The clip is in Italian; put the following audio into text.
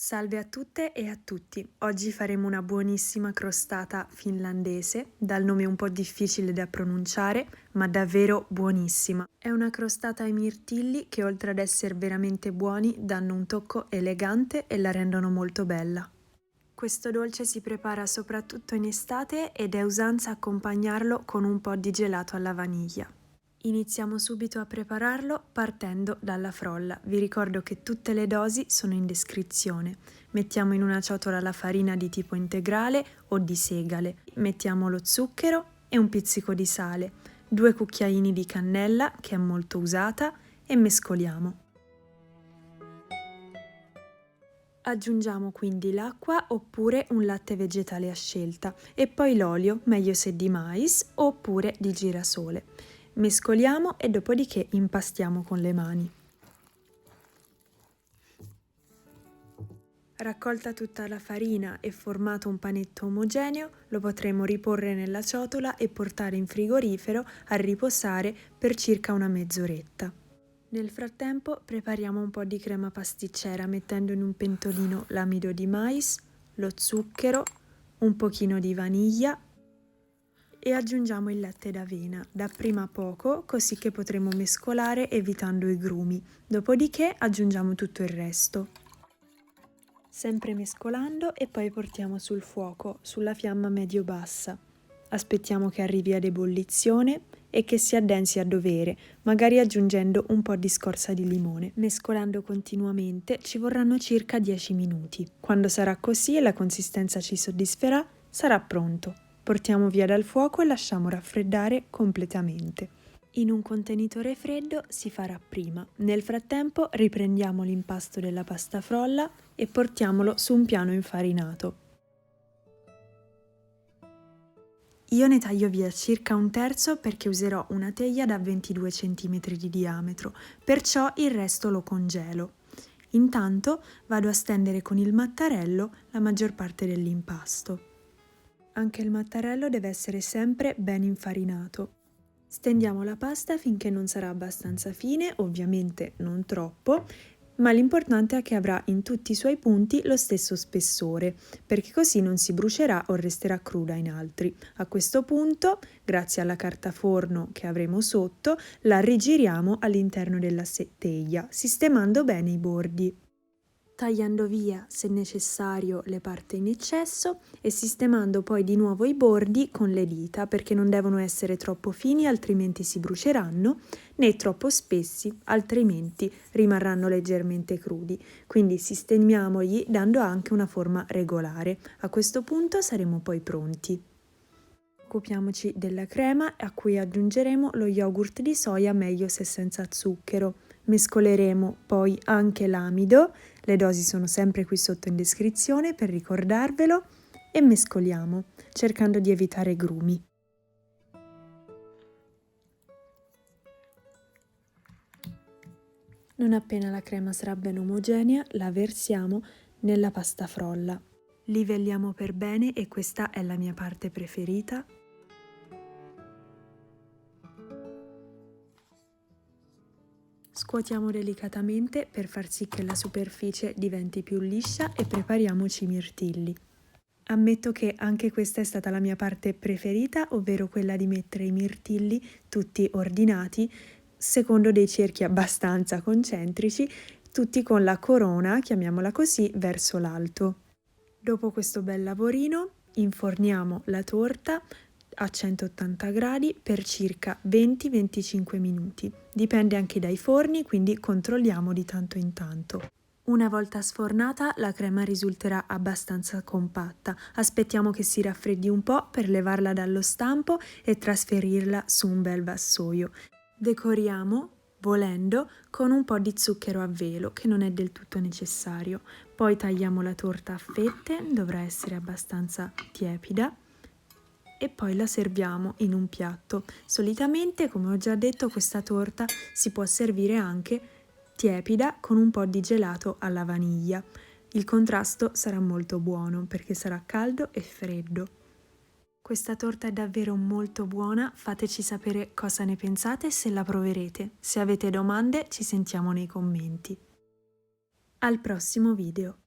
Salve a tutte e a tutti, oggi faremo una buonissima crostata finlandese, dal nome un po' difficile da pronunciare, ma davvero buonissima. È una crostata ai mirtilli che oltre ad essere veramente buoni danno un tocco elegante e la rendono molto bella. Questo dolce si prepara soprattutto in estate ed è usanza accompagnarlo con un po' di gelato alla vaniglia. Iniziamo subito a prepararlo partendo dalla frolla. Vi ricordo che tutte le dosi sono in descrizione. Mettiamo in una ciotola la farina di tipo integrale o di segale. Mettiamo lo zucchero e un pizzico di sale, 2 cucchiaini di cannella che è molto usata e mescoliamo. Aggiungiamo quindi l'acqua oppure un latte vegetale a scelta e poi l'olio, meglio se di mais oppure di girasole. Mescoliamo e dopodiché impastiamo con le mani. Raccolta tutta la farina e formato un panetto omogeneo, lo potremo riporre nella ciotola e portare in frigorifero a riposare per circa una mezz'oretta. Nel frattempo prepariamo un po' di crema pasticcera mettendo in un pentolino l'amido di mais, lo zucchero, un pochino di vaniglia e aggiungiamo il latte d'avena, dapprima poco così che potremo mescolare evitando i grumi, dopodiché aggiungiamo tutto il resto. Sempre mescolando e poi portiamo sul fuoco, sulla fiamma medio-bassa. Aspettiamo che arrivi ad ebollizione e che si addensi a dovere, magari aggiungendo un po' di scorza di limone. Mescolando continuamente ci vorranno circa 10 minuti. Quando sarà così e la consistenza ci soddisferà, sarà pronto. Portiamo via dal fuoco e lasciamo raffreddare completamente. In un contenitore freddo si farà prima. Nel frattempo riprendiamo l'impasto della pasta frolla e portiamolo su un piano infarinato. Io ne taglio via circa un terzo perché userò una teglia da 22 cm di diametro, perciò il resto lo congelo. Intanto vado a stendere con il mattarello la maggior parte dell'impasto. Anche il mattarello deve essere sempre ben infarinato. Stendiamo la pasta finché non sarà abbastanza fine, ovviamente non troppo, ma l'importante è che avrà in tutti i suoi punti lo stesso spessore, perché così non si brucerà o resterà cruda in altri. A questo punto, grazie alla carta forno che avremo sotto, la rigiriamo all'interno della teglia, sistemando bene i bordi, tagliando via se necessario le parti in eccesso e sistemando poi di nuovo i bordi con le dita perché non devono essere troppo fini altrimenti si bruceranno, né troppo spessi altrimenti rimarranno leggermente crudi, quindi sistemiamoli dando anche una forma regolare. A questo punto saremo poi pronti. Occupiamoci della crema a cui aggiungeremo lo yogurt di soia, meglio se senza zucchero. Mescoleremo poi anche l'amido, le dosi sono sempre qui sotto in descrizione per ricordarvelo, e mescoliamo, cercando di evitare grumi. Non appena la crema sarà ben omogenea, la versiamo nella pasta frolla. Livelliamo per bene e questa è la mia parte preferita. Scuotiamo delicatamente per far sì che la superficie diventi più liscia e prepariamoci i mirtilli. Ammetto che anche questa è stata la mia parte preferita, ovvero quella di mettere i mirtilli tutti ordinati secondo dei cerchi abbastanza concentrici, tutti con la corona, chiamiamola così, verso l'alto. Dopo questo bel lavorino inforniamo la torta a 180 gradi per circa 20-25 minuti. Dipende anche dai forni, quindi controlliamo di tanto in tanto. Una volta sfornata la crema risulterà abbastanza compatta. Aspettiamo che si raffreddi un po' per levarla dallo stampo e trasferirla su un bel vassoio. Decoriamo, volendo, con un po' di zucchero a velo, che non è del tutto necessario. Poi tagliamo la torta a fette, dovrà essere abbastanza tiepida, e poi la serviamo in un piatto. Solitamente, come ho già detto, questa torta si può servire anche tiepida con un po' di gelato alla vaniglia. Il contrasto sarà molto buono perché sarà caldo e freddo. Questa torta è davvero molto buona, fateci sapere cosa ne pensate e se la proverete. Se avete domande ci sentiamo nei commenti. Al prossimo video!